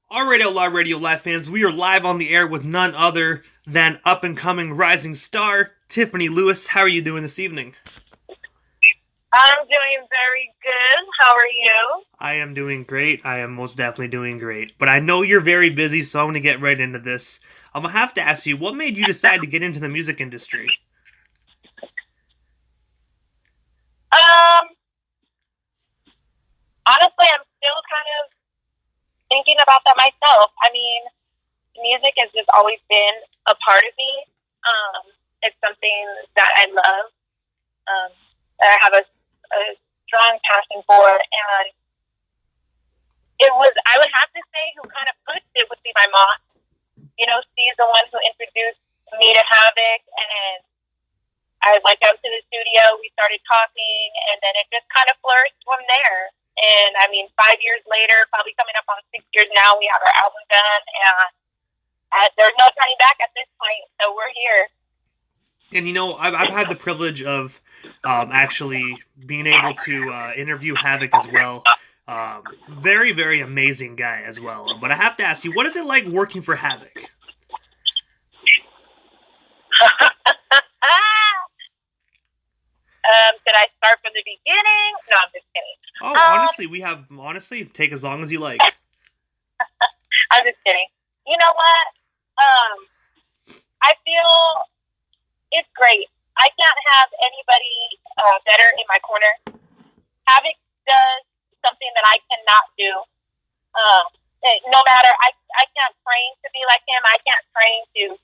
Alright, Outlaw Radio Live fans, we are live on the air with none other than up-and-coming rising star, Tiffani Lewis. How are you doing this evening? I'm doing very good. How are you? I am doing great. I am most definitely doing great. But I know you're very busy, so I'm going to get right into this. I'm going to have to ask you, what made you decide to get into the music industry? Honestly, I'm still kind of thinking about that myself. I mean, music has just always been a part of me. It's something that I love, that I have a strong passion for, and I would have to say, who kind of pushed it would be my mom. You know, she's the one who introduced me to Havoc, and I went out to the studio, we started talking, and then it just kind of flourished from there. And I mean, 5 years later, probably coming up on 6 years now, we have our album done, and there's no turning back at this point, so we're here. And you know, I've had the privilege of actually being able to interview Havoc as well. Very, very amazing guy as well. But I have to ask you, what is it like working for Havoc? Should I start from the beginning? No, I'm just kidding. Oh, honestly, take as long as you like. I'm just kidding. You know what? I feel it's great. I can't have anybody better in my corner. Havoc does something that I cannot do. No matter, I can't train to be like him. I can't train to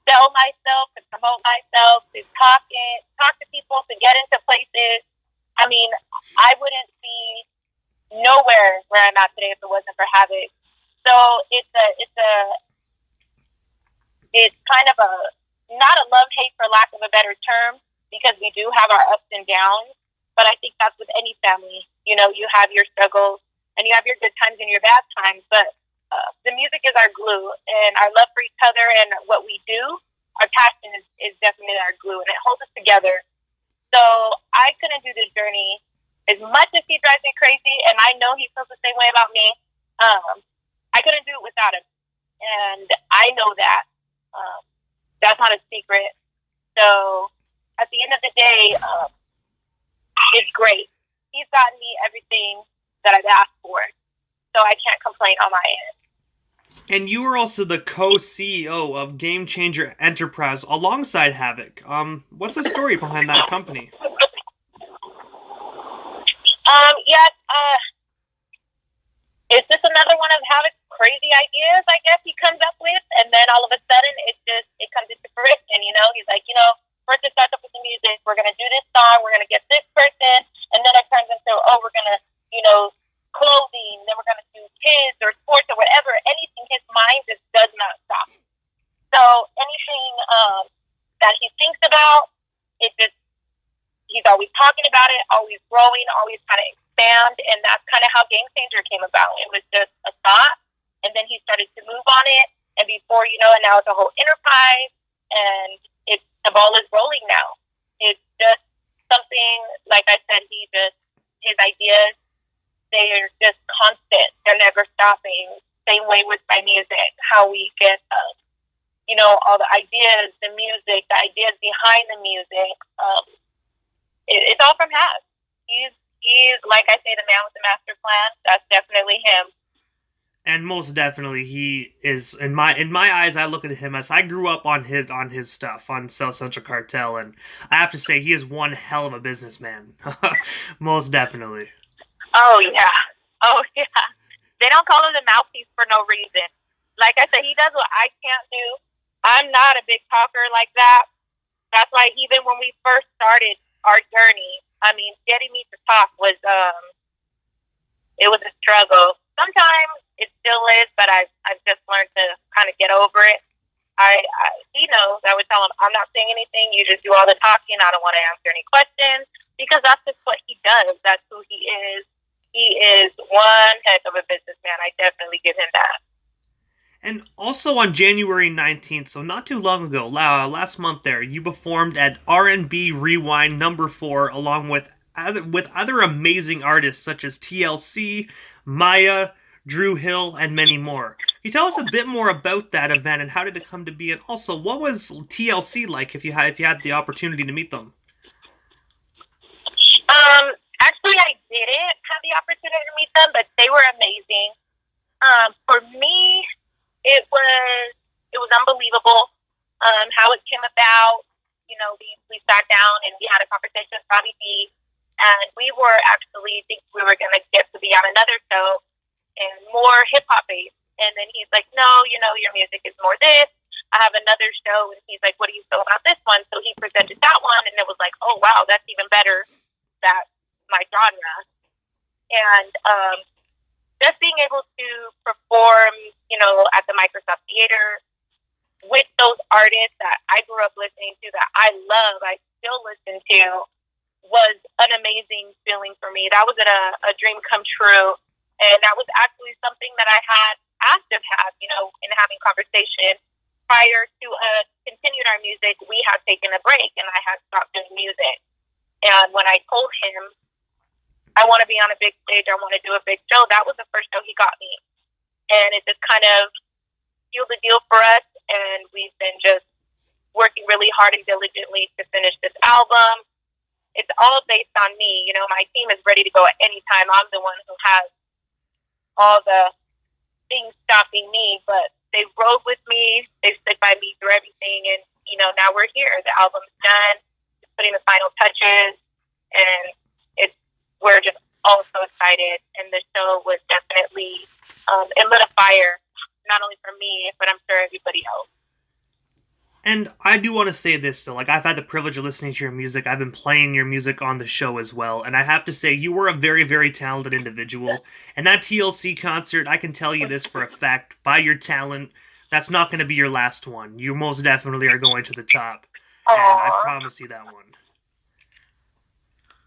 sell myself, to promote myself, to talk to people, to get into places. I mean, I wouldn't be nowhere where I'm at today if it wasn't for Havoc. So it's kind of not a love-hate for lack of a better term, because we do have our ups and downs, but I think that's with any family. You know, you have your struggles and you have your good times and your bad times, but the music is our glue, and our love for each other and what we do, our passion is definitely our glue, and it holds us together. So I couldn't do this journey as much as he drives me crazy, and I know he feels the same way about me. I couldn't do it without him, and I know that. That's not a secret. So at the end of the day, it's great. He's gotten me everything that I've asked for, so I can't complain on my end. And you are also the co-CEO of Game Changer Enterprise alongside Havoc. What's the story behind that company? Yes, it's just another one of Havoc's crazy ideas, I guess, he comes up with, and then all of a sudden it comes into fruition. You know, he's like, first it starts up with the music, we're gonna do this song, we're gonna get this person, and then it turns into, we're gonna, clothing, then we're gonna do kids or sports or whatever. Anything, his mind just does not stop. So anything that he thinks about, he's always talking about it, always growing, always trying to expand, and that's kind of how Game Changer came about. It was just a thought, and then he started to move on it, and before you know it, now it's a whole enterprise, and the ball is rolling now. It's just something, like I said, his ideas, they are just constant. They're never stopping. Same way with my music, how we get, all the ideas, the music, the ideas behind the music. It's all from Hav. He's, like I say, the man with the master plan. That's definitely him. And most definitely, he is in my eyes. I look at him as I grew up on his stuff on South Central Cartel, and I have to say he is one hell of a businessman. Most definitely. Oh yeah. They don't call him the mouthpiece for no reason. Like I said, he does what I can't do. I'm not a big talker like that. That's why even when we first started our journey, I mean, getting me to talk was it was a struggle. Sometimes it still is, but I've just learned to kind of get over it. He knows. I would tell him, I'm not saying anything. You just do all the talking. I don't want to answer any questions, because that's just what he does. That's who he is. He is one heck of a businessman. I definitely give him that. And also on January 19th, so not too long ago, last month there, you performed at R&B Rewind #4 along with other amazing artists such as TLC, Maya, Drew Hill, and many more. Can you tell us a bit more about that event and how did it come to be? And also, what was TLC like if you had the opportunity to meet them? Actually, I didn't have the opportunity to meet them, but they were amazing. For me, it was unbelievable how it came about. You know, we sat down and we had a conversation with Bobby B, and we were actually think we were going to get to be on another show and more hip hop based. And then he's like, no, you know, your music is more this. I have another show, and he's like, what do you feel about this one? So he presented that one, and it was like, oh wow, that's even better. That's my genre. And just being able to perform, you know, at the Microsoft Theater with those artists that I grew up listening to, that I love, I still listen to, was an amazing feeling for me. That was a dream come true. And that was actually something that I had asked of Hab, you know, in having conversation. Prior to continuing our music, we had taken a break and I had stopped doing music. And when I told him, I want to be on a big stage, I want to do a big show, that was the first show he got me. And it just kind of sealed the deal for us. And we've been just working really hard and diligently to finish this album. It's all based on me. You know, my team is ready to go at any time. I'm the one who has all the things stopping me, but they rode with me. They stood by me through everything. And, you know, now we're here. The album's done. Just putting the final touches. And we're just all so excited. And the show was definitely, it lit a fire, not only for me, but I'm sure everybody else. And I do want to say this still, like I've had the privilege of listening to your music. I've been playing your music on the show as well. And I have to say you were a very, very talented individual. And that TLC concert, I can tell you this for a fact, by your talent, that's not going to be your last one. You most definitely are going to the top. Aww. And I promise you that one.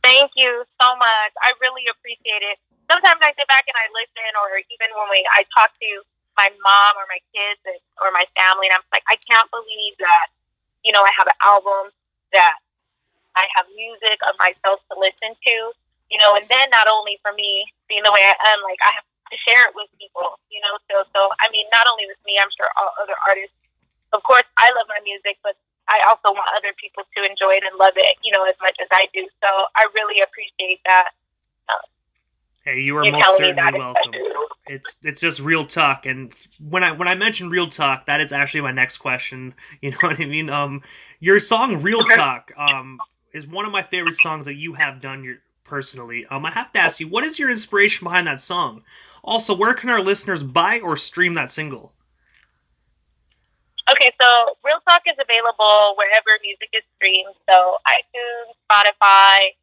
Thank you so much. I really appreciate it. Sometimes I sit back and I listen, or even when I talk to my mom or my kids or my family, and I'm like, I can't believe that, you know, I have an album, that I have music of myself to listen to, you know, and then not only for me being the way I am, like I have to share it with people, you know, so I mean, not only with me, I'm sure all other artists, of course, I love my music, but I also want other people to enjoy it and love it, you know, as much as I do. So I really appreciate that. Hey, you are most certainly welcome. It's just real talk, and when I mention real talk, that is actually my next question. You know what I mean? Your song "Real Talk" is one of my favorite songs that you have done personally. I have to ask you, what is your inspiration behind that song? Also, where can our listeners buy or stream that single? Okay, so "Real Talk" is available wherever music is streamed. So iTunes, Spotify.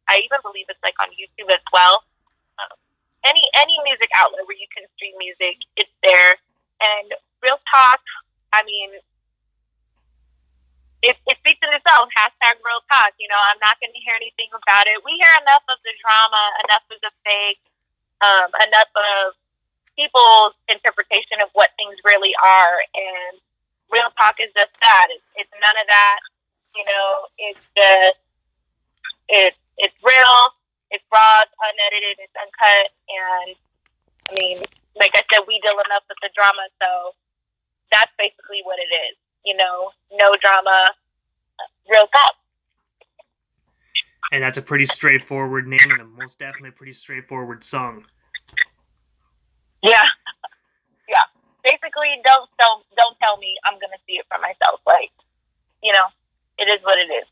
I even believe it's like on YouTube as well. Any music outlet where you can stream music, it's there. And Real Talk, I mean, it speaks in itself. # Real Talk. You know, I'm not going to hear anything about it. We hear enough of the drama, enough of the fake, enough of people's interpretation of what things really are. And Real Talk is just that. It's none of that. You know, it's just it's real, it's raw, it's unedited, it's uncut, and I mean, like I said, we deal enough with the drama, so that's basically what it is. You know, no drama, real talk. And that's a pretty straightforward name, and most definitely a pretty straightforward song. Yeah, yeah. Basically, don't tell me. I'm gonna see it for myself. Like, you know, it is what it is.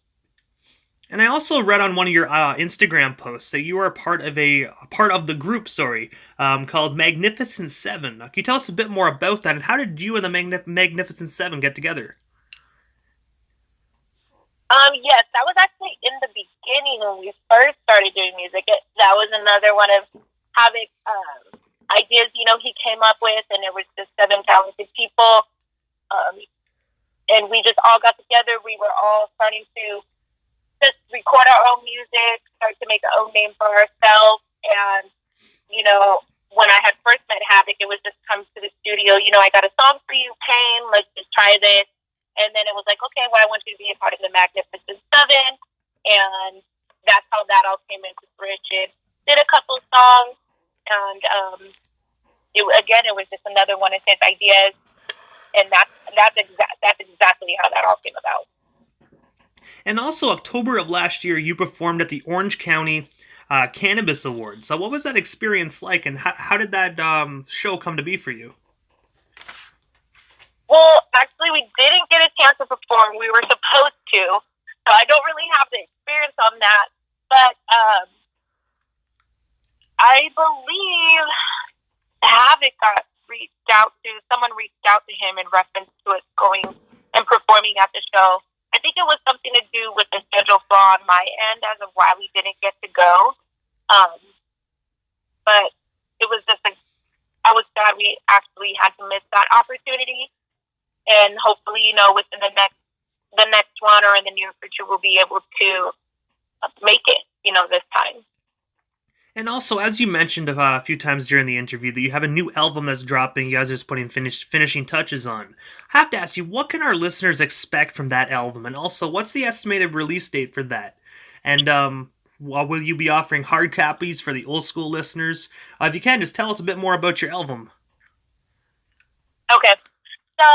And I also read on one of your Instagram posts that you are a part of the group, called Magnificent Seven. Can you tell us a bit more about that, and how did you and the Magnificent Seven get together? Yes, that was actually in the beginning when we first started doing music. That was another one of Havoc's ideas, you know, he came up with, and it was just 7 talented people. And we just all got together. We were all starting to just record our own music, start to make our own name for ourselves. And, you know, when I had first met Havoc, it was just come to the studio, you know, I got a song for you, Kane, let's just try this. And then it was like, okay, well, I want you to be a part of the Magnificent Seven. And that's how that all came into fruition. Did a couple songs, and it was just another one of his ideas, and that's exactly how that all came about. And also, October of last year, you performed at the Orange County Cannabis Awards. So, what was that experience like, and how did that show come to be for you? Well, actually, we didn't get a chance to perform. We were supposed to, so I don't really have the experience on that. But I believe Havoc someone reached out to him in reference to us going and performing at the show. I think it was something to do with the schedule flaw on my end as of why we didn't get to go. But it was just I was sad we actually had to miss that opportunity. And hopefully, within the next one or in the near future, we'll be able to make it, this time. And also, as you mentioned a few times during the interview, that you have a new album that's dropping. You guys are just putting finishing touches on. I have to ask you, what can our listeners expect from that album? And also, what's the estimated release date for that? And will you be offering hard copies for the old school listeners? If you can, just tell us a bit more about your album. Okay. So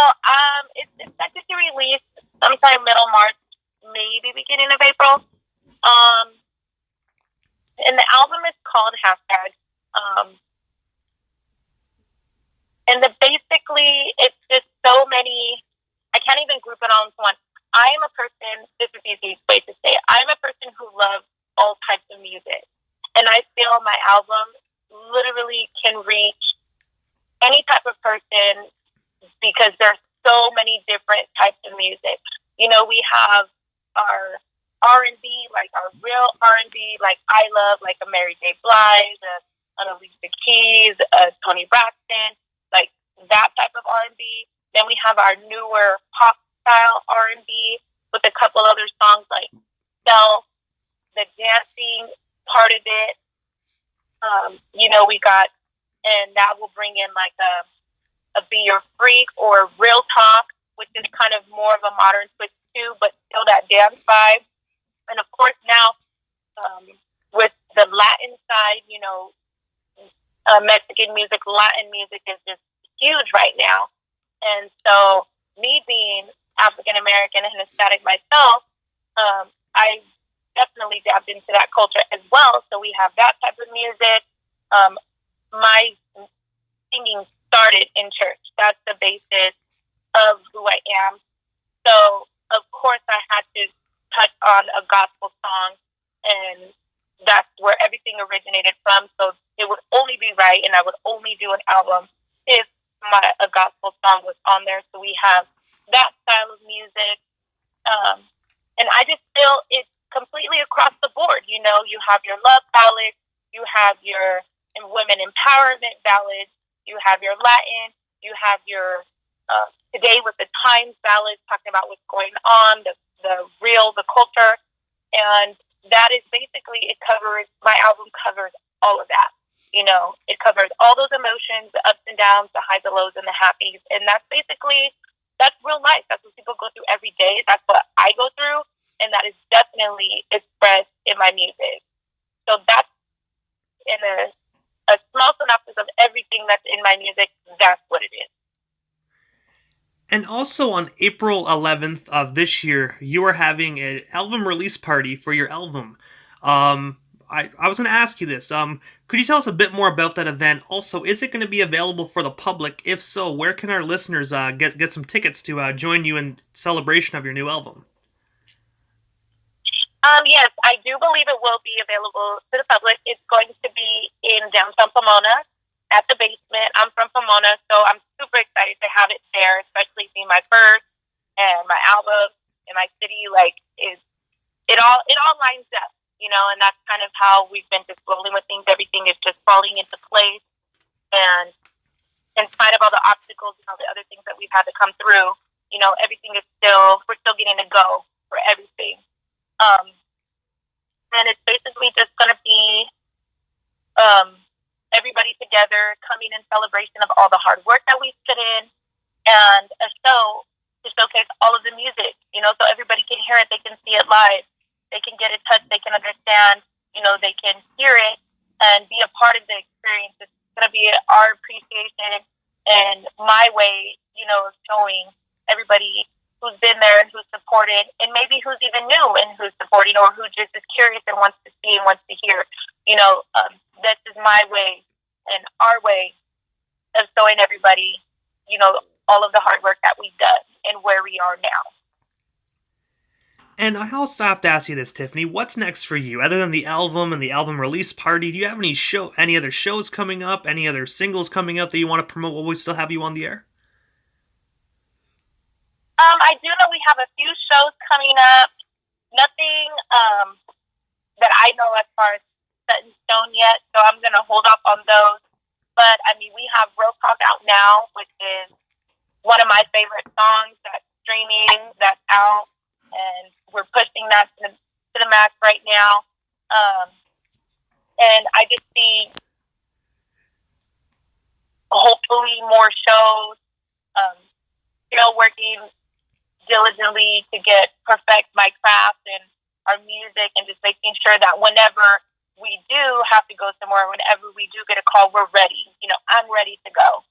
it's expected to release sometime middle March, maybe beginning of April. And the album is called Hashtag. And basically, it's just so many. I can't even group it all into one. I am a person. This is the easiest way to say it. I'm a person who loves all types of music, and I feel my album literally can reach any type of person, because there's so many different types of music. We have our R&B, like our real R&B, like I Love, like a Mary J. Blige, an Alicia Keys, Toni Braxton, like that type of R&B. Then we have our newer pop style R&B with a couple other songs like Self, the dancing part of it. We got, and that will bring in like a Be Your Freak or Real Talk, which is kind of more of a modern twist too, but still that dance vibe. And of course now, with the Latin side, Mexican music, Latin music is just huge right now. And so me being African American and Hispanic myself, I definitely dabbed into that culture as well. So we have that type of music. My singing started in church. That's the basis of who I am. So, of course, I had to touch on a gospel song, and that's where everything originated from. So it would only be right, and I would only do an album if a gospel song was on there. So we have that style of music. And I just feel it's completely across the board. You have your love ballads, you have your women empowerment ballads, you have your Latin, you have your Today with the Times ballads talking about what's going on, the real, the culture. And that is basically, my album covers all of that. It covers all those emotions, the ups and downs, the highs, the lows, and the happies. And that's real life. That's what people go through every day. That's what I go through. And that is definitely expressed in my music. So that's in a small synopsis of everything that's in my music. That's what it is. And also on April 11th of this year, you are having an album release party for your album. I was going to ask you this. Could you tell us a bit more about that event? Also, is it going to be available for the public? If so, where can our listeners get some tickets to join you in celebration of your new album? Yes, I do believe it will be available to the public. It's going to be in downtown Pomona at the basement. I'm from Pomona, so I'm super excited to have it there, especially being my first and my album in my city. Like, it all lines up, and that's kind of how we've been just rolling with things. Everything is just falling into place, and in spite of all the obstacles and all the other things that we've had to come through, everything is we're still getting to go for everything. And it's basically just going to be everybody together coming in celebration of all the hard work that we've put in, and a show to showcase all of the music, so everybody can hear it, they can see it live, they can get it touched, they can understand, they can hear it and be a part of the experience. going to be our appreciation and my way, of showing everybody who's been there and who's supported, and maybe who's even new and who's supporting, or who just is curious and wants to see and wants to hear. This is my way and our way of showing everybody, all of the hard work that we've done and where we are now. And I also have to ask you this, Tiffani. What's next for you? Other than the album and the album release party, do you have any other shows coming up? Any other singles coming up that you want to promote while we still have you on the air? I do know we have a few shows coming up. Nothing that I know as far as set in stone yet, so I'm going to hold off on those. But, we have Real Talk out now, which is one of my favorite songs that's streaming, that's out. And we're pushing that to the max right now. And I just see hopefully more shows, still working diligently to perfect my craft and our music, and just making sure that whenever we do have to go somewhere, whenever we do get a call, we're ready. I'm ready to go.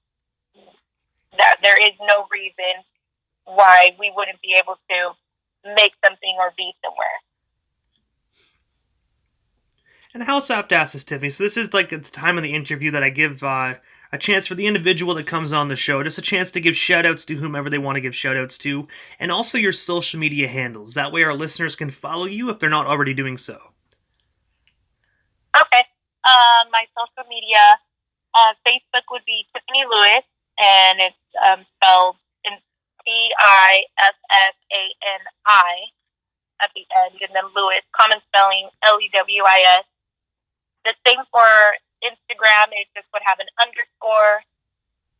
That there is no reason why we wouldn't be able to make something or be somewhere. And I also have to ask this, Tiffani. So this is like the time of the interview that I give a chance for the individual that comes on the show, just a chance to give shout-outs to whomever they want to give shout-outs to, and also your social media handles. That way our listeners can follow you if they're not already doing so. Okay. My social media, Facebook would be Tiffani Lewis, and it's spelled Tiffani at the end, and then Lewis, common spelling, Lewis. The same for Instagram, it just would have an underscore,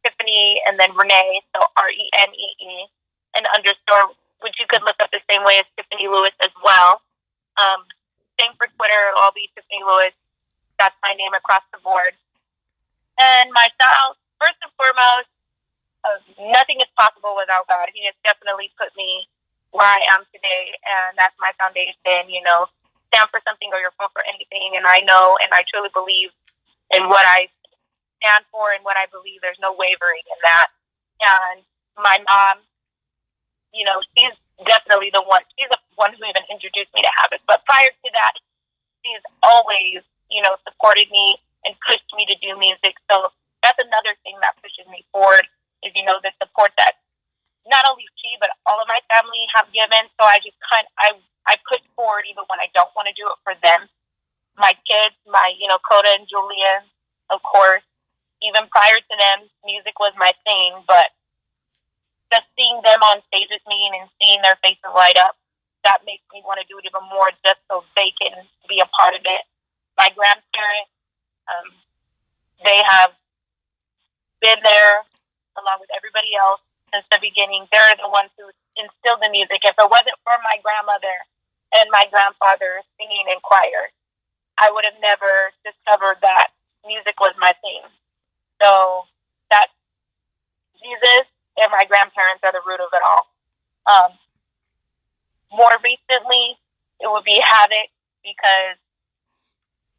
Tiffani, and then Renee, so Renee, an underscore, which you could look up the same way as Tiffani Lewis as well. Same for Twitter, it'll all be Tiffani Lewis. That's my name across the board. And my shout, first and foremost, nothing is possible without God. He has definitely put me where I am today, and that's my foundation. Stand for something or you're fall for anything, and I know and I truly believe in what I stand for and what I believe. There's no wavering in that. And my mom, she's definitely the one. She's the one who even introduced me to habits. But prior to that, she's always, supported me and pushed me to do music. So that's another thing that pushes me forward is, the support that not only she, but all of my family have given. So I just I push forward even when I don't want to do it for them. My kids, Coda and Julia, of course, even prior to them, music was my thing, but just seeing them on stage with me and seeing their faces light up, that makes me want to do it even more just so they can be a part of it. My grandparents, they have been there along with everybody else since the beginning. They're the ones who instilled the music. If it wasn't for my grandmother and my grandfather singing in choir, I would have never discovered that music was my thing. So that Jesus and my grandparents are the root of it all. More recently, it would be Havoc, because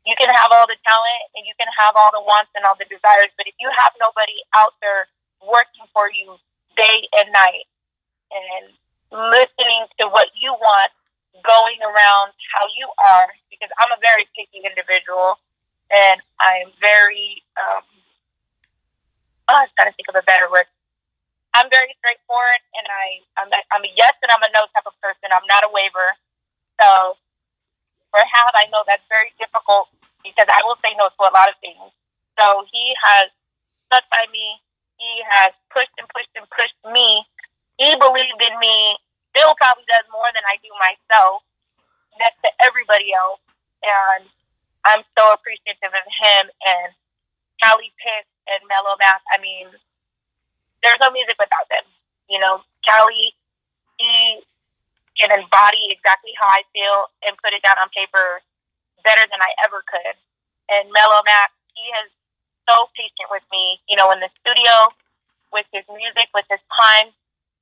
you can have all the talent and you can have all the wants and all the desires, but if you have nobody out there working for you day and night and listening to what you want, going around how you are, because I'm a very picky individual and I'm very, I was trying to think of a better word. I'm very straightforward, and I'm a yes and I'm a no type of person. I'm not a waver. So for Hab, I know that's very difficult because I will say no to a lot of things. So he has stuck by me. He has pushed and pushed and pushed me. He believed in me. Still probably does more than I do myself next to everybody else. And I'm so appreciative of him and Callie Pitt and Mellow Math. I mean, there's no music without them. Callie, he can embody exactly how I feel and put it down on paper better than I ever could. And Mellow Mac, he is so patient with me, in the studio, with his music, with his time.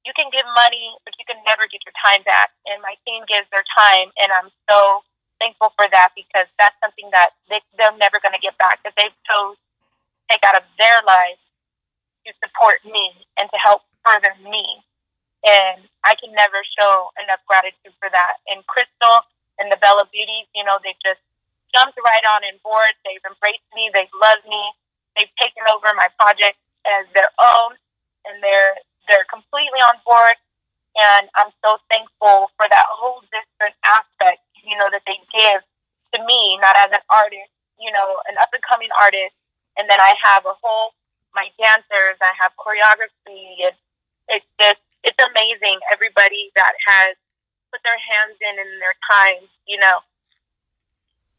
You can give money, but you can never get your time back. And my team gives their time, and I'm so thankful for that, because that's something that they're never going to get back, because they've chose take out of their lives to support me and to help further me. And I can never show enough gratitude for that. And Crystal and the Bella Beauties, you know, they just jumped right on board. They've embraced me. They've loved me. They've taken over my project as their own, and they're completely on board. And I'm so thankful for that whole different aspect, you know, that they give to me, not as an artist, you know, an up-and-coming artist. And then I have my dancers, I have choreography, and it's amazing, everybody that has put their hands in their time, you know.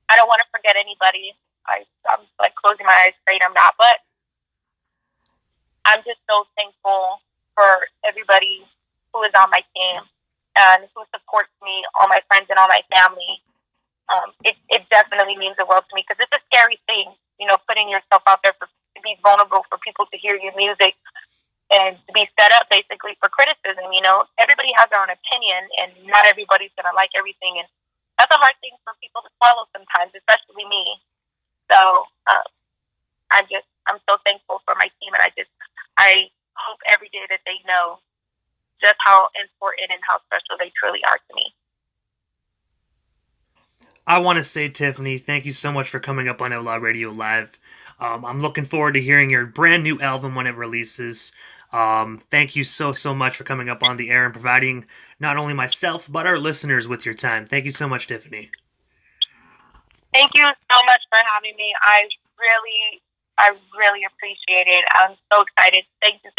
I don't want to forget anybody. I'm like closing my eyes, afraid I'm not, but I'm just so thankful for everybody who is on my team and who supports me, all my friends and all my family. It definitely means the world to me, because it's a scary thing, you know, putting yourself out there to be vulnerable for people to hear your music and to be set up basically for criticism. You know, everybody has their own opinion, and not everybody's going to like everything. And that's a hard thing for people to swallow sometimes, especially me. So I'm so thankful for my team, and I hope every day that they know just how important and how special they truly are to me. I want to say, Tiffani, thank you so much for coming up on Outlaw Radio Live. I'm looking forward to hearing your brand new album when it releases. Thank you so much for coming up on the air and providing not only myself, but our listeners with your time. Thank you so much, Tiffani. Thank you so much for having me. I really appreciate it. I'm so excited. Thank you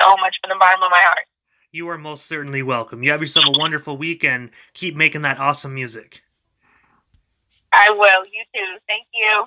so much from the bottom of my heart. You are most certainly welcome. You have yourself a wonderful weekend. Keep making that awesome music. I will. You too. Thank you.